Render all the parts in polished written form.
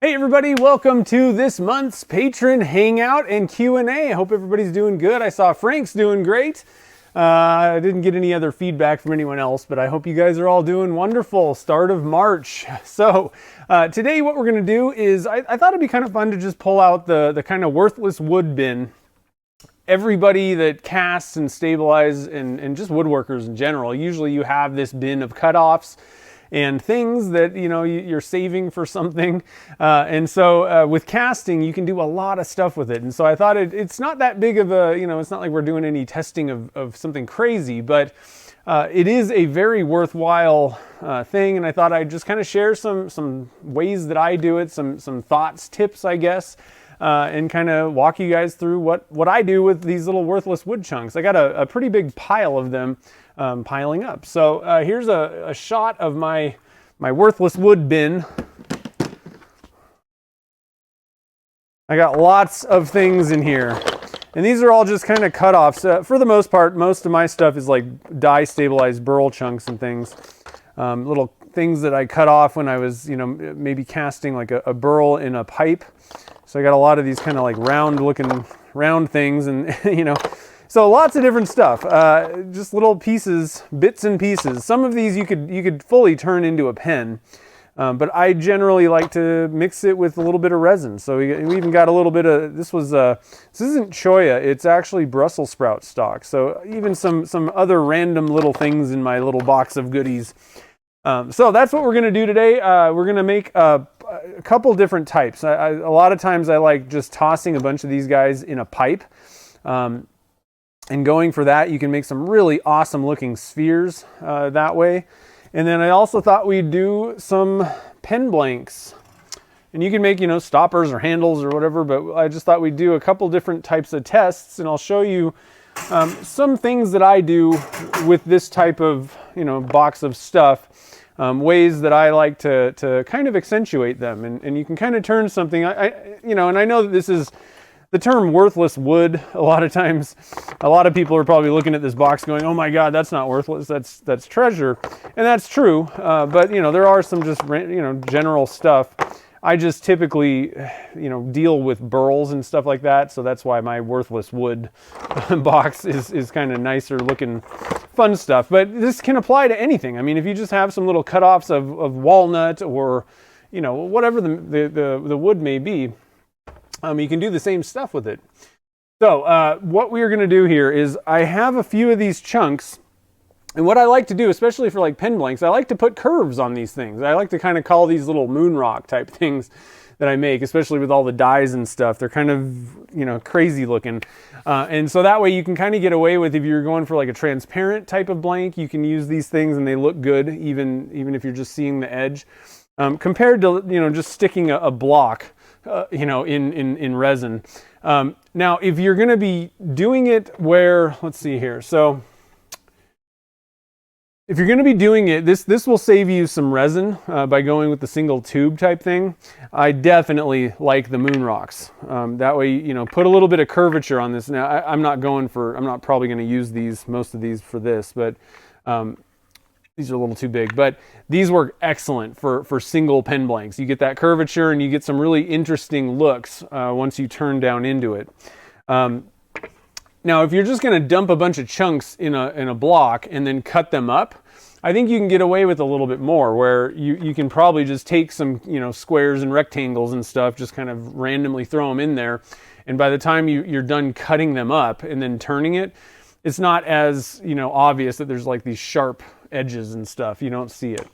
Hey everybody, welcome to this month's patron hangout and Q&A. I hope everybody's doing good. I saw Frank's doing great. I didn't get any other feedback from anyone else, but I hope you guys are all doing wonderful. Start of March. So today what we're going to do is, I thought it'd be kind of fun to just pull out the kind of worthless wood bin. Everybody that casts and stabilizes and just woodworkers in general, usually you have this bin of cutoffs and things that you're saving for something, and so with casting you can do a lot of stuff with it. And so I thought it's not that big of a, it's not like we're doing any testing of something crazy, but it is a very worthwhile thing. And I thought I'd just kind of share some ways that I do it, some thoughts, tips, I guess, and kind of walk you guys through what I do with these little worthless wood chunks. I got a pretty big pile of them piling up. So here's a shot of my worthless wood bin. I got lots of things in here, and these are all just kind of cutoffs. For the most part, most of my stuff is like die stabilized burl chunks and things, little things that I cut off when I was maybe casting like a burl in a pipe. So I got a lot of these kind of like round things, and so lots of different stuff, just little pieces, bits and pieces. Some of these you could fully turn into a pen, but I generally like to mix it with a little bit of resin. So we even got a little bit of, this isn't choya, it's actually Brussels sprout stock. So even some other random little things in my little box of goodies. So that's what we're going to do today. We're going to make a couple different types. A lot of times I like just tossing a bunch of these guys in a pipe. And going for that, you can make some really awesome looking spheres that way. And then I also thought we'd do some pen blanks. And you can make, stoppers or handles or whatever, but I just thought we'd do a couple different types of tests, and I'll show you some things that I do with this type of, box of stuff, ways that I like to kind of accentuate them. And you can kind of turn something, and I know that this is the term worthless wood. A lot of times, a lot of people are probably looking at this box going, oh my God, that's not worthless, that's treasure. And that's true, but there are some just, general stuff. I just typically, deal with burls and stuff like that. So that's why my worthless wood box is kind of nicer looking, fun stuff. But this can apply to anything. I mean, if you just have some little cutoffs of walnut or, whatever the wood may be, you can do the same stuff with it. So what we are going to do here is I have a few of these chunks, and what I like to do, especially for like pen blanks, I like to put curves on these things. I like to kind of call these little moon rock type things that I make, especially with all the dies and stuff. They're kind of, crazy looking. And so that way you can kind of get away with, if you're going for like a transparent type of blank, you can use these things and they look good, even if you're just seeing the edge, compared to, just sticking a block, in resin. Now, if you're going to be doing it where, let's see here. So if you're going to be doing it, this will save you some resin by going with the single tube type thing. I definitely like the moon rocks. That way, put a little bit of curvature on this. Now, I'm not probably going to use most of these for this, but these are a little too big, but these work excellent for single pen blanks. You get that curvature and you get some really interesting looks once you turn down into it. Now, if you're just going to dump a bunch of chunks in a block and then cut them up, I think you can get away with a little bit more, where you can probably just take some squares and rectangles and stuff, just kind of randomly throw them in there, and by the time you're done cutting them up and then turning it, it's not as obvious that there's like these sharp edges and stuff. You don't see it.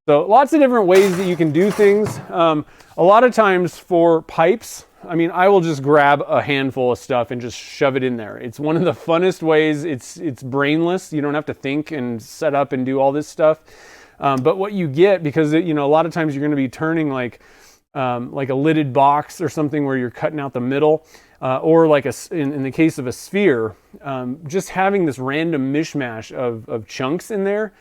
So lots of different ways that you can do things. A lot of times for pipes, I will just grab a handful of stuff and just shove it in there. It's one of the funnest ways. It's brainless. You don't have to think and set up and do all this stuff. But what you get, because a lot of times you're going to be turning like a lidded box or something where you're cutting out the middle, or like in the case of a sphere, just having this random mishmash of chunks in there,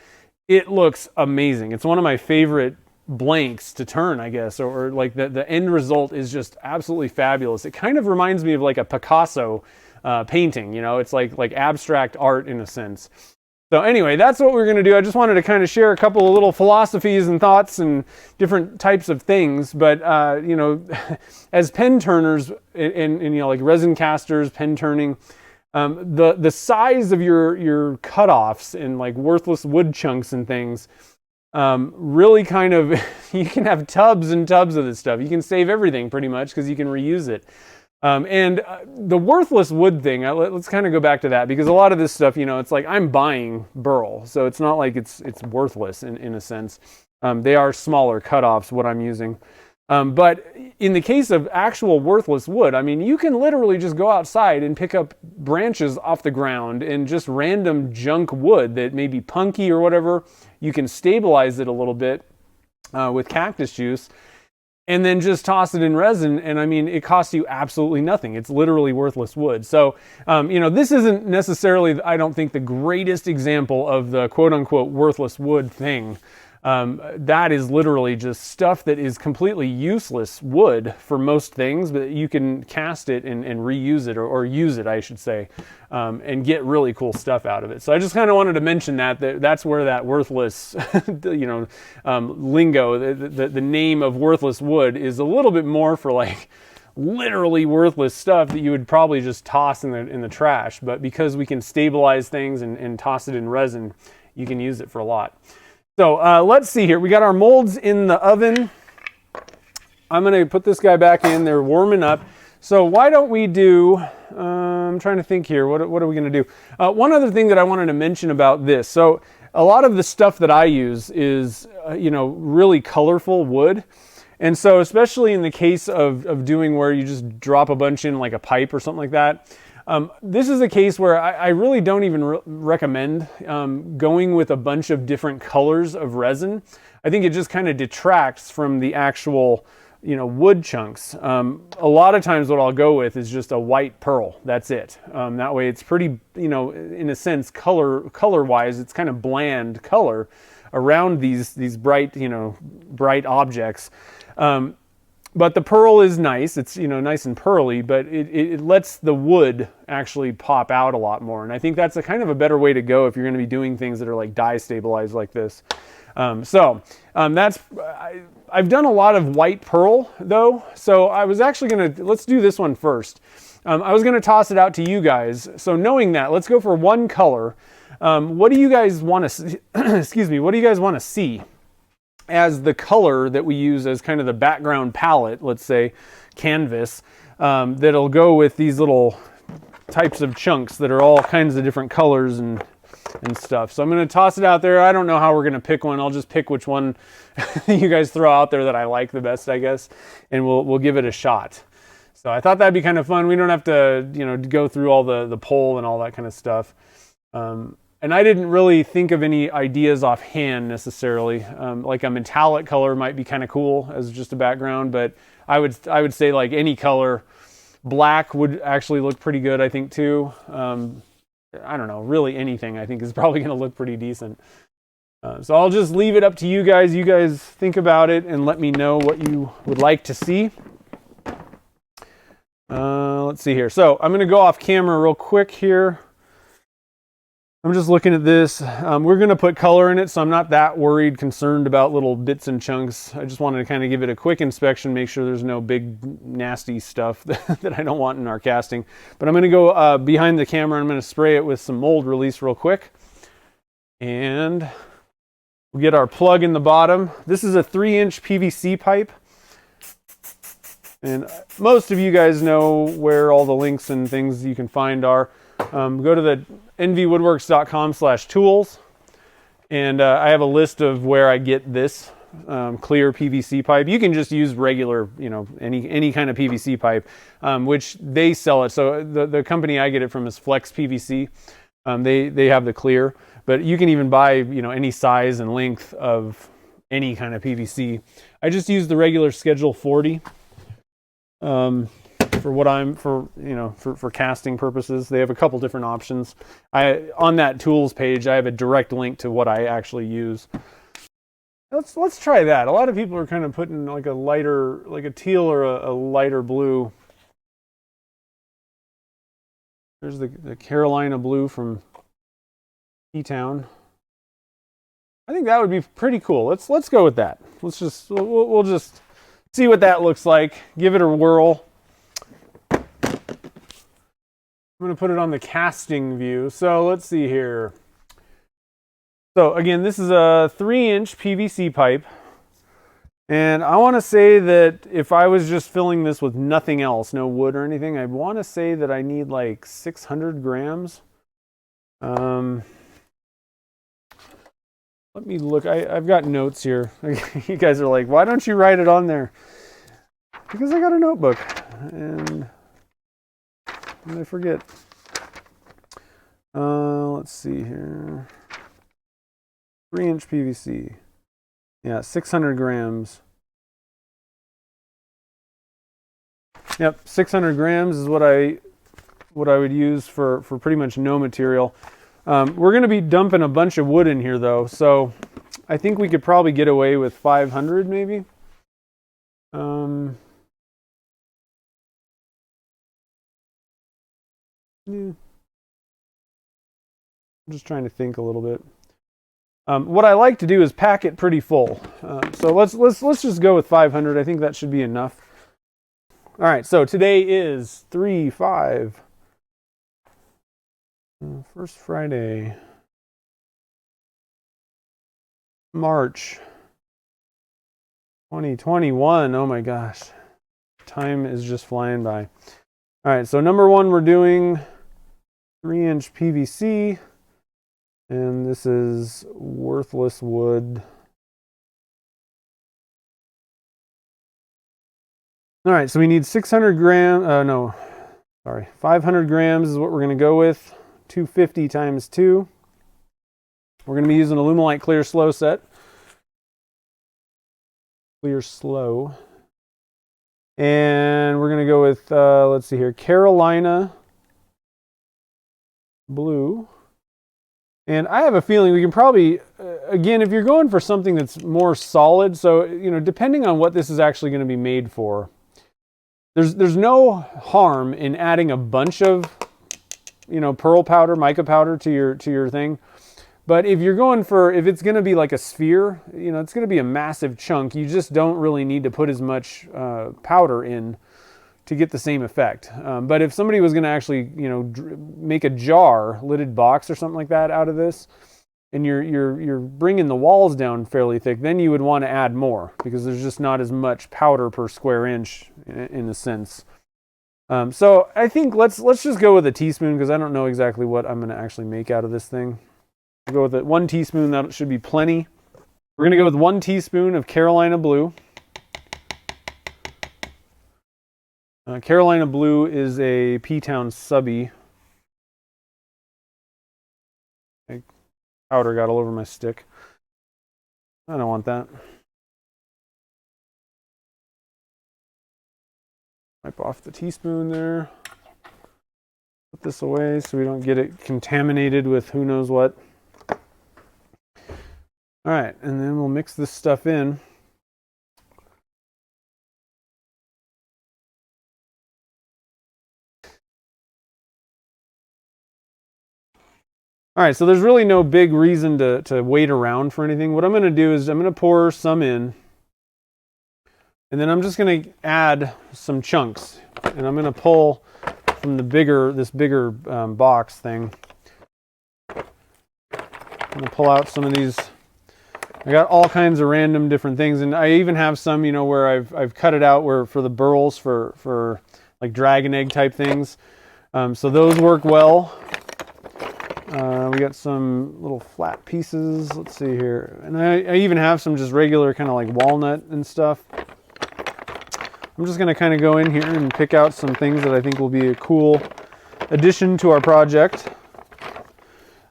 it looks amazing. It's one of my favorite blanks to turn, I guess, or like the end result is just absolutely fabulous. It kind of reminds me of like a Picasso painting. It's like abstract art in a sense. So anyway, that's what we're going to do. I just wanted to kind of share a couple of little philosophies and thoughts and different types of things. But, you know, as pen turners and, you know, like resin casters, pen turning, the size of your cutoffs and like worthless wood chunks and things really kind of, you can have tubs and tubs of this stuff. You can save everything pretty much because you can reuse it. The worthless wood thing, let's kind of go back to that, because a lot of this stuff, you know, it's like I'm buying burl, so it's not like it's worthless in a sense. They are smaller cutoffs, what I'm using. But in the case of actual worthless wood, I mean, you can literally just go outside and pick up branches off the ground and just random junk wood that may be punky or whatever. You can stabilize it a little bit with cactus juice, and then just toss it in resin, and I mean, it costs you absolutely nothing. It's literally worthless wood. So, you know, this isn't necessarily, I don't think, the greatest example of the quote-unquote worthless wood thing. That is literally just stuff that is completely useless wood for most things, but you can cast it and reuse it, or use it, I should say, and get really cool stuff out of it. So I just kind of wanted to mention that's where that worthless, you know, lingo, the name of worthless wood is a little bit more for like literally worthless stuff that you would probably just toss in the trash. But because we can stabilize things and toss it in resin, you can use it for a lot. So let's see here. We got our molds in the oven. I'm going to put this guy back in. They're warming up. So why don't we do, I'm trying to think here. What are we going to do? One other thing that I wanted to mention about this. So a lot of the stuff that I use is, you know, really colorful wood. And so especially in the case of doing where you just drop a bunch in like a pipe or something like that, this is a case where I really don't even recommend going with a bunch of different colors of resin. I think it just kind of detracts from the actual, you know, wood chunks. A lot of times what I'll go with is just a white pearl. That's it. That way it's pretty, you know, in a sense, color-wise, it's kind of bland color around these bright, you know, bright objects. But the pearl is nice. It's, you know, nice and pearly, but it lets the wood actually pop out a lot more. And I think that's a kind of a better way to go if you're going to be doing things that are like dye stabilized like this. I've done a lot of white pearl though. So I was actually going to, let's do this one first. I was going to toss it out to you guys. So knowing that, let's go for one color. What do you guys want to, excuse me, what do you guys want to see as the color that we use as kind of the background palette, let's say canvas, that'll go with these little types of chunks that are all kinds of different colors and stuff. So I'm going to toss it out there. I don't know how we're going to pick one. I'll just pick which one you guys throw out there that I like the best, I guess, and we'll give it a shot. So I thought that'd be kind of fun. We don't have to, you know, go through all the poll and all that kind of stuff. And I didn't really think of any ideas offhand necessarily. Like a metallic color might be kind of cool as just a background, but I would say like any color. Black would actually look pretty good, I think, too. I don't know, really anything I think is probably going to look pretty decent. So I'll just leave it up to you guys. You guys think about it and let me know what you would like to see. Let's see here. So I'm going to go off camera real quick here. I'm just looking at this. We're going to put color in it, so I'm not that concerned about little bits and chunks. I just wanted to kind of give it a quick inspection, make sure there's no big nasty stuff that I don't want in our casting. But I'm going to go behind the camera. I'm going to spray it with some mold release real quick. And we'll get our plug in the bottom. This is a 3-inch PVC pipe. And most of you guys know where all the links and things you can find are. Go to the nvwoodworks.com/tools, and I have a list of where I get this clear PVC pipe. You can just use regular, you know, any kind of PVC pipe, which they sell it. So the company I get it from is Flex PVC. They have the clear, but you can even buy, you know, any size and length of any kind of PVC. I just use the regular Schedule 40. For casting purposes. They have a couple different options. On that tools page, I have a direct link to what I actually use. Let's try that. A lot of people are kind of putting like a lighter, like a teal or a lighter blue. There's the Carolina blue from P-Town. I think that would be pretty cool. Let's go with that. We'll just see what that looks like. Give it a whirl. I'm going to put it on the casting view. So let's see here. So again, this is a 3-inch PVC pipe. And I want to say that if I was just filling this with nothing else, no wood or anything, I'd want to say that I need like 600 grams. Let me look. I've got notes here. You guys are like, why don't you write it on there? Because I got a notebook and I forget. Let's see here. 3-inch PVC. Yeah, 600 grams. Yep, 600 grams is what I would use for pretty much no material. We're going to be dumping a bunch of wood in here though, so I think we could probably get away with 500 maybe. Yeah. I'm just trying to think a little bit. What I like to do is pack it pretty full. So let's just go with 500. I think that should be enough. All right, so today is 3/5. First Friday, March 2021. Oh my gosh, time is just flying by. All right, so number one, we're doing 3-inch PVC, and this is worthless wood. All right, so we need 600 grams. 500 grams is what we're going to go with. 250 times 2. We're going to be using Alumilite Clear Slow set. Clear Slow. And we're going to go with, let's see here, Carolina Blue. And I have a feeling we can probably, again, if you're going for something that's more solid, so, you know, depending on what this is actually going to be made for, there's no harm in adding a bunch of, you know, pearl powder, mica powder to your thing. But if you're going for, if it's going to be like a sphere, you know, it's going to be a massive chunk. You just don't really need to put as much powder in to get the same effect. But if somebody was going to actually, you know, make a jar, lidded box or something like that out of this, and you're bringing the walls down fairly thick, then you would want to add more because there's just not as much powder per square inch in a sense. So I think let's just go with a teaspoon because I don't know exactly what I'm going to actually make out of this thing. We'll go with it. 1 teaspoon, that should be plenty. We're going to go with 1 teaspoon of Carolina Blue. Carolina Blue is a P-Town subby. Powder got all over my stick. I don't want that. Wipe off the teaspoon there. Put this away so we don't get it contaminated with who knows what. All right, and then we'll mix this stuff in. All right, so there's really no big reason to wait around for anything. What I'm going to do is I'm going to pour some in, and then I'm just going to add some chunks, and I'm going to pull from this bigger box thing. I'm going to pull out some of these. I got all kinds of random different things, and I even have some, you know, where I've cut it out where for the burls for like dragon egg type things. So those work well. We got some little flat pieces. Let's see here, and I even have some just regular kind of like walnut and stuff. I'm just going to kind of go in here and pick out some things that I think will be a cool addition to our project.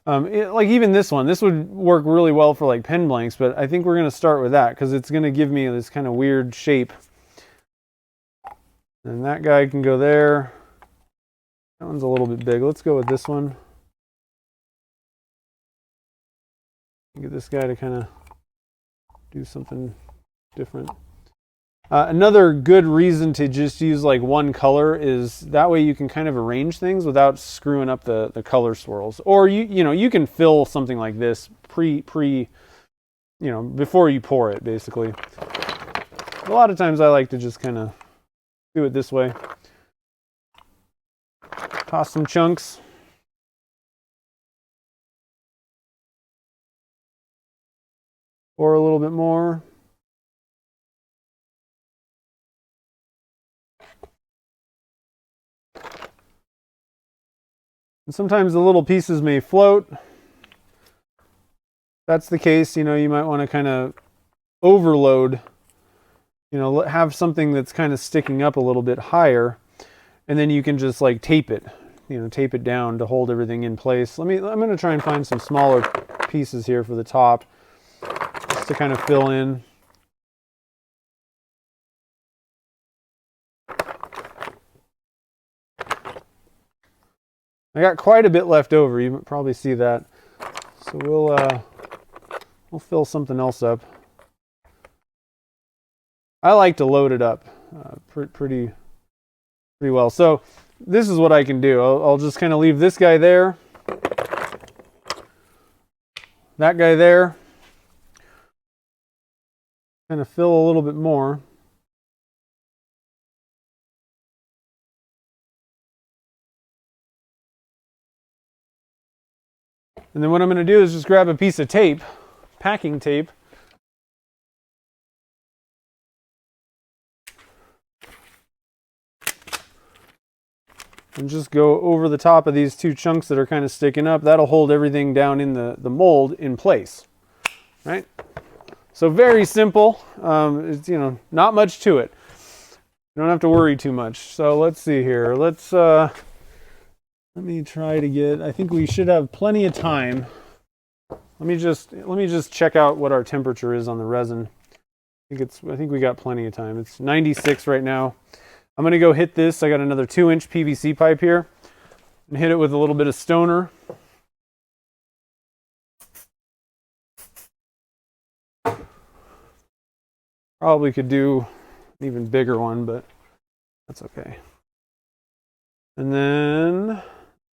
Like even this one, this would work really well for like pen blanks, but I think we're going to start with that because it's going to give me this kind of weird shape. And that guy can go there. That one's a little bit big. Let's go with this one. Get this guy to kind of do something different. Another good reason to just use like one color is that way you can kind of arrange things without screwing up the color swirls. Or you can fill something like this before you pour it, basically. A lot of times I like to just kind of do it this way. Toss some chunks. Pour a little bit more. And sometimes the little pieces may float. If that's the case, you might want to kind of overload, have something that's kind of sticking up a little bit higher, and then you can just like tape it down to hold everything in place. I'm going to try and find some smaller pieces here for the top, just to kind of fill in. I got quite a bit left over. You can probably see that. So we'll fill something else up. I like to load it up pretty well. So this is what I can do. I'll just kind of leave this guy there, that guy there, kind of fill a little bit more. And then what I'm going to do is just grab a piece of tape, packing tape, and just go over the top of these two chunks that are kind of sticking up. That'll hold everything down in the mold in place, right? So very simple. It's, not much to it. You don't have to worry too much. So let's see here. Let me try to get, I think we should have plenty of time. Let me just check out what our temperature is on the resin. I think we got plenty of time. It's 96 right now. I'm going to go hit this. I got another 2-inch PVC pipe here and hit it with a little bit of stoner. Probably could do an even bigger one, but that's okay. And then, let's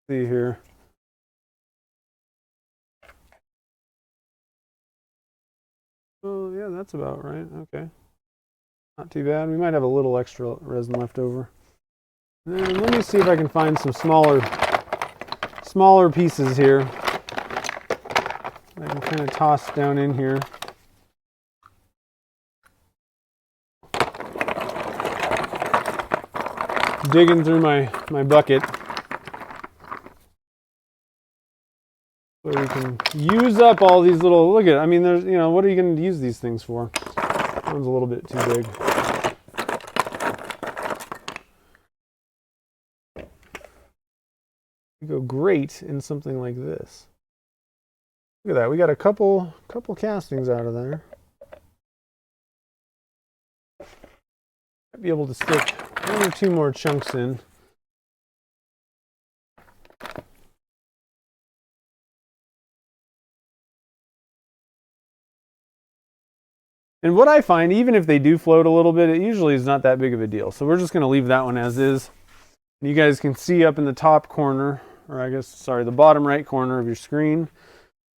see here. Oh, yeah, that's about right. Okay. Not too bad. We might have a little extra resin left over. And then let me see if I can find some smaller pieces here. I can kind of toss down in here. Digging through my bucket. So we can use up all these little, look at it. I mean, there's, what are you going to use these things for? That one's a little bit too big. It go great in something like this. Look at that. We got a couple castings out of there. Might be able to stick 1 or 2 more chunks in. And what I find, even if they do float a little bit, it usually is not that big of a deal. So we're just going to leave that one as is. And you guys can see up in the top corner, or I guess, sorry, the bottom right corner of your screen. I'm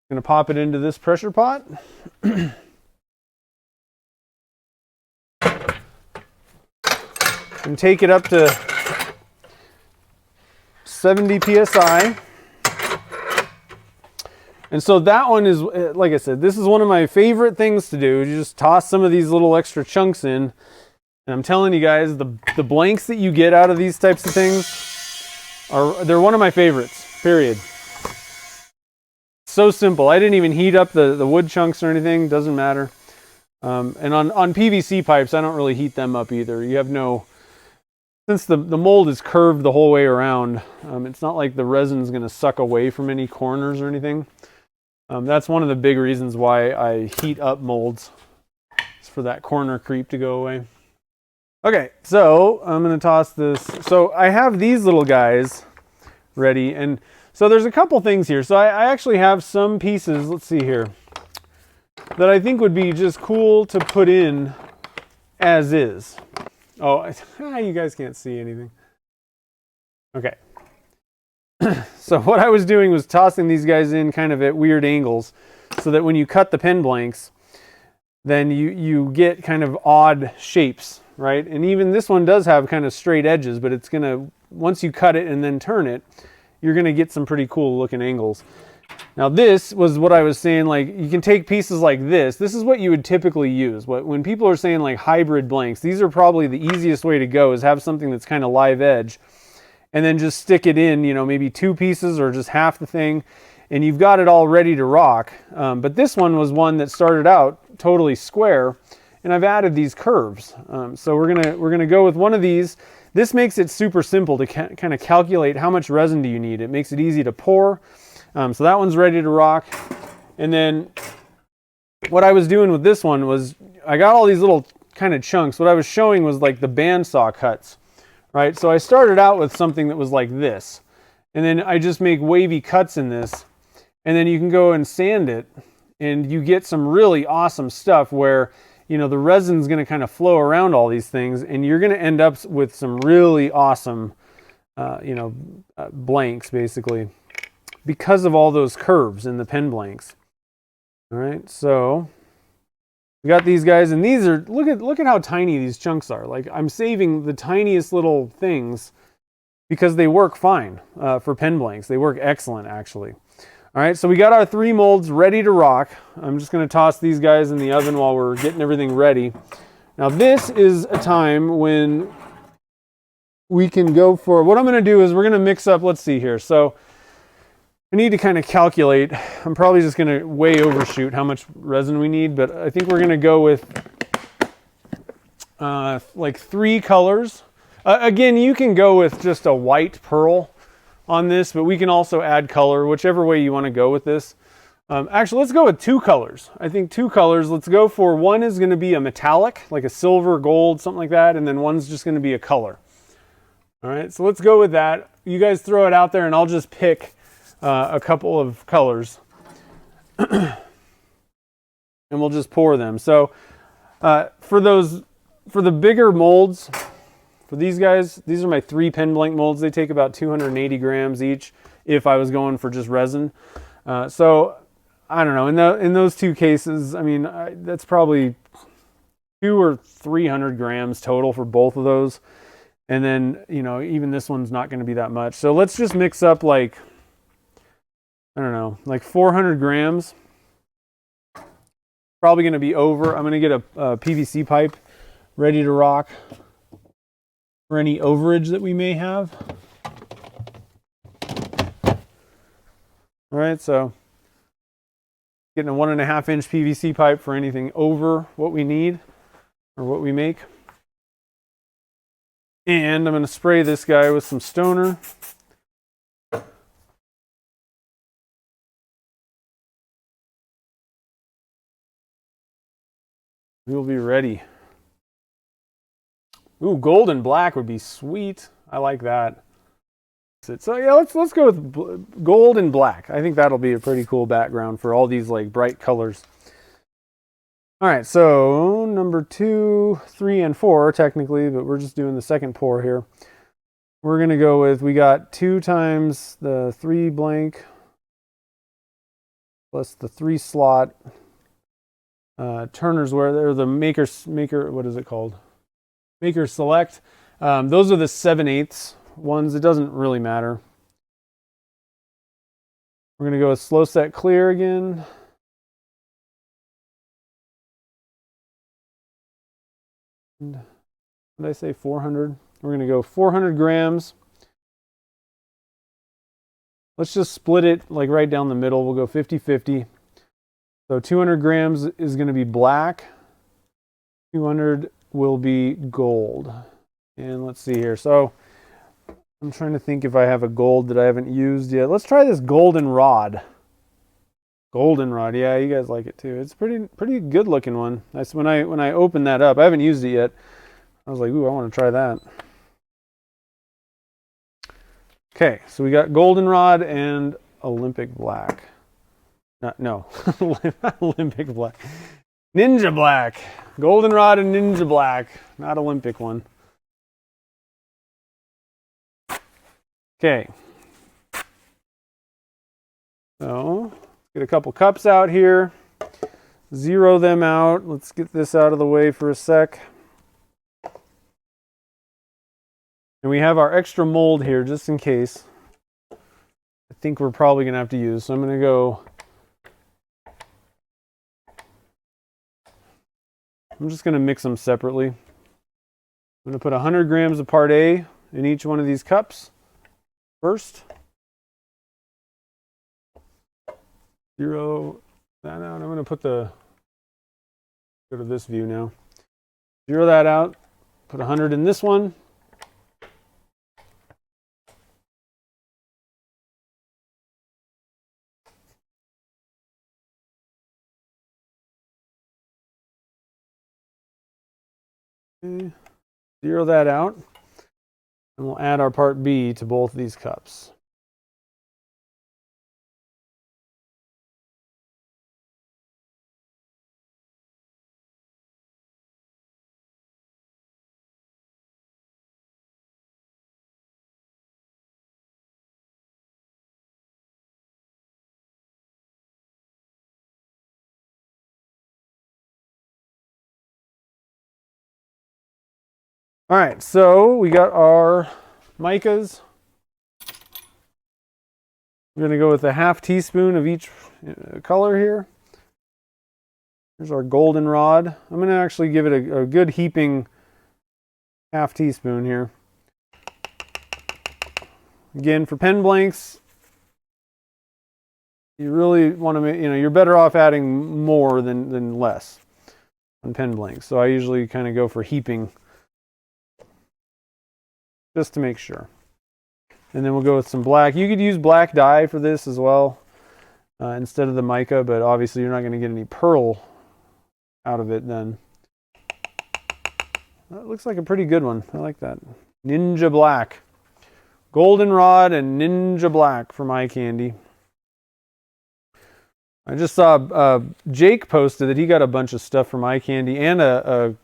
going to pop it into this pressure pot. And take it up to 70 psi. And so that one is, like I said, this is one of my favorite things to do. You just toss some of these little extra chunks in. And I'm telling you guys, the blanks that you get out of these types of things, they're one of my favorites, period. So simple. I didn't even heat up the wood chunks or anything, doesn't matter. And on PVC pipes, I don't really heat them up either. You have no, since the mold is curved the whole way around, it's not like the resin's going to suck away from any corners or anything. That's one of the big reasons why I heat up molds. It's for that corner creep to go away. Okay, so I'm going to toss this. So I have these little guys ready. And so there's a couple things here. So I actually have some pieces, let's see here, that I think would be just cool to put in as is. Oh, you guys can't see anything. Okay. So what I was doing was tossing these guys in kind of at weird angles so that when you cut the pen blanks, then you get kind of odd shapes, right? And even this one does have kind of straight edges, but it's gonna, once you cut it and then turn it, you're gonna get some pretty cool looking angles. Now this was what I was saying, like you can take pieces like this. This is what you would typically use. When people are saying like hybrid blanks, these are probably the easiest way to go, is have something that's kind of live edge and then just stick it in, you know, maybe 2 pieces or just half the thing, and you've got it all ready to rock. But this one was one that started out totally square, and I've added these curves. So we're gonna go with one of these. This makes it super simple to kind of calculate how much resin do you need. It makes it easy to pour. So that one's ready to rock. And then what I was doing with this one was I got all these little kind of chunks. What I was showing was like the bandsaw cuts, right? So I started out with something that was like this, and then I just make wavy cuts in this, and then you can go and sand it, and you get some really awesome stuff where, you know, the resin's going to kind of flow around all these things, and you're going to end up with some really awesome, blanks basically, because of all those curves in the pen blanks. All right, so we got these guys, and these are, look at how tiny these chunks are. Like, I'm saving the tiniest little things because they work fine for pen blanks. They work excellent, actually. All right, so we got our 3 molds ready to rock. I'm just going to toss these guys in the oven while we're getting everything ready. Now, this is a time when we can go for, what I'm going to do is we're going to mix up, let's see here. So I need to kind of calculate. I'm probably just going to way overshoot how much resin we need, but I think we're going to go with like 3 colors. Again, you can go with just a white pearl on this, but we can also add color, whichever way you want to go with this. Actually, let's go with 2 colors. I think 2 colors. Let's go for, one is going to be a metallic, like a silver, gold, something like that, and then one's just going to be a color. All right, so let's go with that. You guys throw it out there, and I'll just pick a couple of colors and we'll just pour them. So for the bigger molds, for these guys, these are my 3 pen blank molds. They take about 280 grams each if I was going for just resin. So I don't know, in those 2 cases, I mean, that's probably 200 or 300 grams total for both of those. And then, you know, even this one's not going to be that much. So let's just mix up like, I don't know, like 400 grams. Probably going to be over. I'm going to get a PVC pipe ready to rock for any overage that we may have. All right, so getting a 1.5 inch PVC pipe for anything over what we need or what we make. And I'm going to spray this guy with some stoner. We'll be ready. Ooh, gold and black would be sweet. I like that. So yeah, let's go with gold and black. I think that'll be a pretty cool background for all these like bright colors. All right, so number 2, 3, and 4 technically, but we're just doing the second pour here. We're gonna go with, we got 2 times the 3 blank plus the 3 slot. Turner's where they're the maker, what is it called? Maker select. Those are the 7/8 ones. It doesn't really matter. We're going to go with slow set clear again. And what did I say? 400. We're going to go 400 grams. Let's just split it like right down the middle. We'll go 50-50. So 200 grams is going to be black. 200 will be gold. And let's see here. So I'm trying to think if I have a gold that I haven't used yet. Let's try this goldenrod. Goldenrod, yeah, you guys like it too. It's pretty good looking one. That's when I opened that up. I haven't used it yet. I was like, ooh, I want to try that. Okay, so we got goldenrod and Olympic black. No, Olympic black. Ninja black. Goldenrod and ninja black. Not Olympic one. Okay. So, get a couple cups out here. Zero them out. Let's get this out of the way for a sec. And we have our extra mold here just in case. I think we're probably going to have to use. So I'm going to go. I'm just going to mix them separately. I'm going to put 100 grams of Part A in each one of these cups first. Zero that out. I'm going to put go to this view now. Zero that out. Put 100 in this one. Okay. Zero that out. And we'll add our Part B to both these cups. All right, so we got our micas. We're going to go with a half teaspoon of each color here. Here's our goldenrod. I'm going to actually give it a good heaping half teaspoon here. Again, for pen blanks, you really want to make, you're better off adding more than less on pen blanks. So I usually kind of go for heaping just to make sure. And then we'll go with some black. You could use black dye for this as well instead of the mica, but obviously you're not going to get any pearl out of it then. That looks like a pretty good one. I like that. Ninja black. Goldenrod and ninja black from eye candy. I just saw Jake posted that he got a bunch of stuff from eye candy and a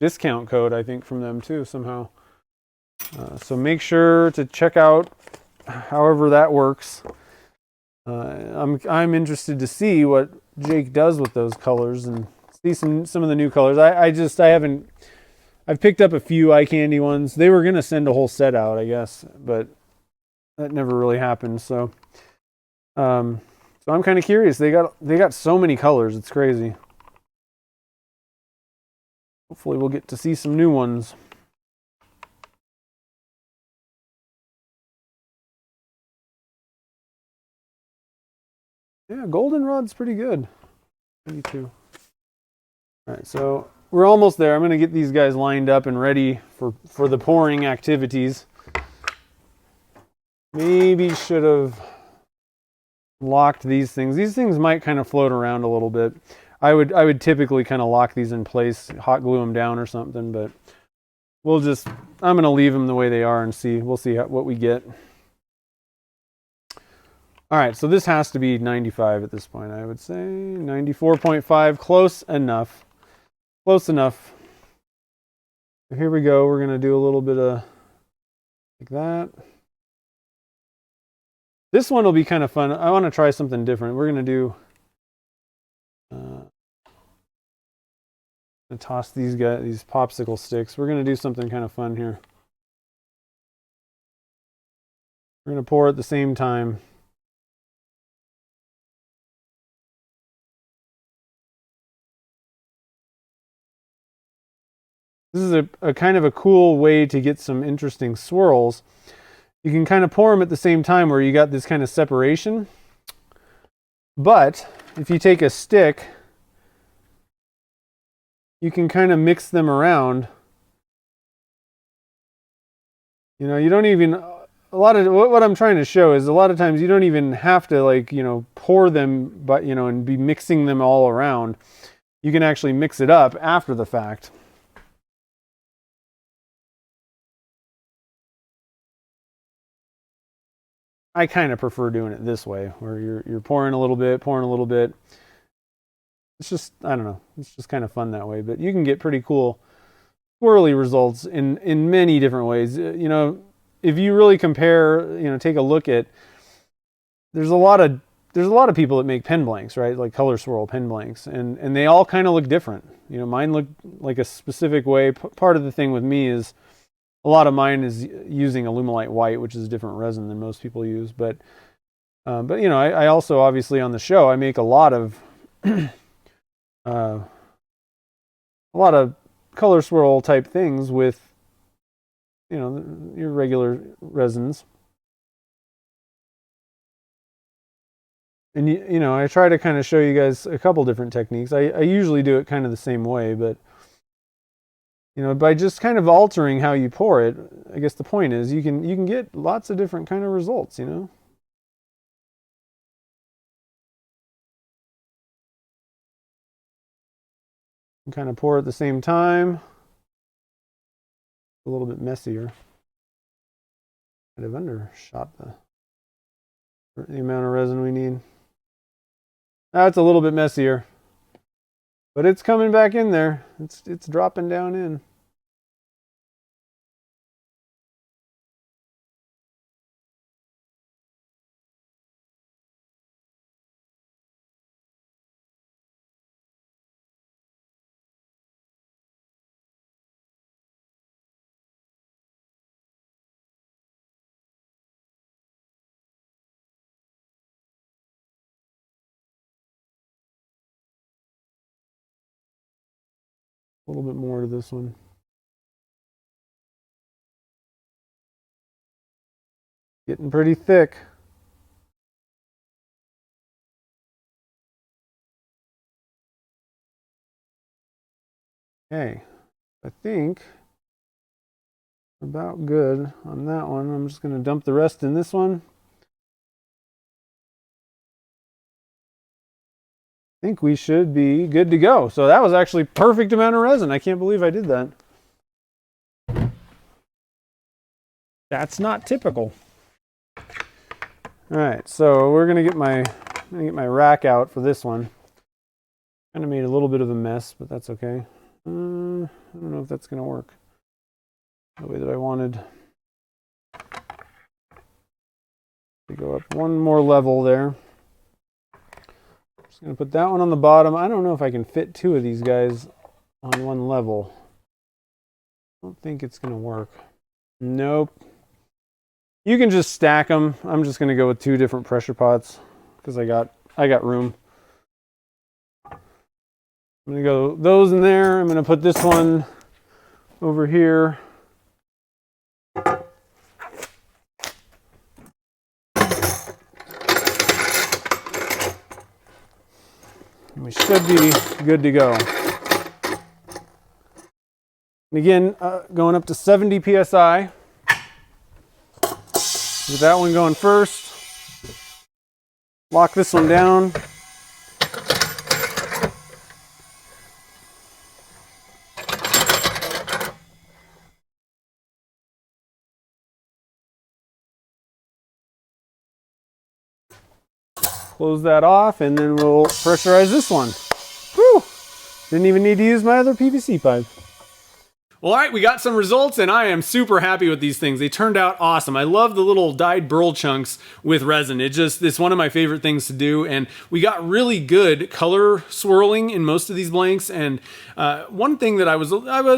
discount code, I think, from them too somehow. So make sure to check out however that works. I'm interested to see what Jake does with those colors and see some of the new colors. I've picked up a few eye candy ones. They were gonna send a whole set out, I guess, but that never really happened. So I'm kind of curious. They got so many colors. It's crazy. Hopefully we'll get to see some new ones. Yeah, goldenrod's pretty good. Me too. All right, so we're almost there. I'm going to get these guys lined up and ready for the pouring activities. Maybe should have locked these things. These things might kind of float around a little bit. I would typically kind of lock these in place, hot glue them down or something, but I'm going to leave them the way they are and we'll see what we get. All right, so this has to be 95 at this point, I would say. 94.5, close enough. Close enough. Here we go. We're going to do a little bit of like that. This one will be kind of fun. I want to try something different. We're going to do... toss these popsicle sticks. We're going to do something kind of fun here. We're going to pour at the same time. This is a kind of a cool way to get some interesting swirls. You can kind of pour them at the same time where you got this kind of separation. But if you take a stick, you can kind of mix them around. You don't even, a lot of, what I'm trying to show is a lot of times you don't even have to pour them, but, and be mixing them all around. You can actually mix it up after the fact. I kind of prefer doing it this way, where you're pouring a little bit, it's just, I don't know, it's just kind of fun that way. But you can get pretty cool swirly results in many different ways. You know, if you really compare, you know, take a look at, there's a lot of people that make pen blanks, right? Like color swirl pen blanks, and they all kind of look different. You know, mine look like a specific way. Part of the thing with me is a lot of mine is using Alumilite white, which is a different resin than most people use. But you know, I also obviously on the show I make a lot of color swirl type things with, you know, your regular resins. And you know, I try to kind of show you guys a couple different techniques. I usually do it kind of the same way, but you know, by just kind of altering how you pour it, I guess the point is you can get lots of different kind of results, you know. You kind of pour at the same time. A little bit messier. I'd have undershot the amount of resin we need. That's a little bit messier, but it's coming back in there. It's dropping down in. A little bit more to this one. Getting pretty thick. Okay, I think about good on that one. I'm just going to dump the rest in this one. I think we should be good to go. So that was actually perfect amount of resin. I can't believe I did that. That's not typical. All right, so we're gonna get my rack out for this one. Kind of made a little bit of a mess, but that's okay. I don't know if that's gonna work the way that I wanted. To go up one more level there. Just gonna put that one on the bottom. I don't know if I can fit two of these guys on one level. I don't think it's gonna work. Nope. You can just stack them. I'm just gonna go with two different pressure pots because I got room. I'm gonna go those in there. I'm gonna put this one over here. We should be good to go. And again, going up to 70 psi. With that one going first. Lock this one down. Close that off, and then we'll pressurize this one. Whew! Didn't even need to use my other PVC pipe. Well, all right, we got some results, and I am super happy with these things. They turned out awesome. I love the little dyed burl chunks with resin. It's one of my favorite things to do, and we got really good color swirling in most of these blanks. And one thing that I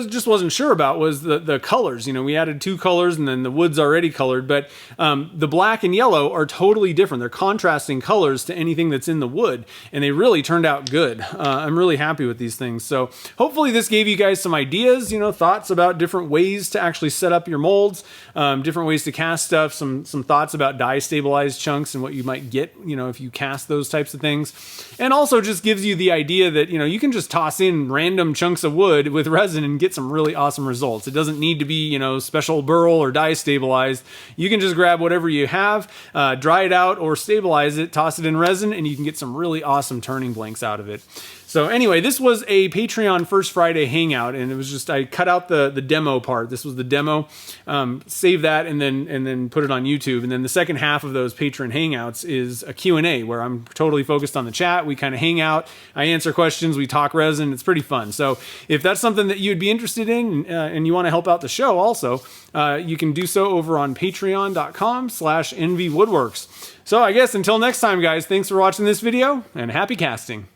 just wasn't sure about was the colors. You know, we added two colors, and then the wood's already colored, but the black and yellow are totally different. They're contrasting colors to anything that's in the wood, and they really turned out good. I'm really happy with these things. So hopefully this gave you guys some ideas, you know, thoughts about different ways to actually set up your molds, different ways to cast stuff, some thoughts about dye stabilized chunks and what you might get, you know, if you cast those types of things. And also just gives you the idea that, you know, you can just toss in random chunks of wood with resin and get some really awesome results. It doesn't need to be, you know, special burl or dye stabilized. You can just grab whatever you have, dry it out or stabilize it, toss it in resin, and you can get some really awesome turning blanks out of it. So anyway, this was a Patreon First Friday hangout, and it was just, I cut out the demo part. This was the demo, save that, and then put it on YouTube. And then the second half of those patron hangouts is a Q&A where I'm totally focused on the chat. We kind of hang out, I answer questions, we talk resin. It's pretty fun. So if that's something that you'd be interested in, and you want to help out the show also, you can do so over on patreon.com/nvwoodworks. So I guess until next time, guys, thanks for watching this video, and happy casting.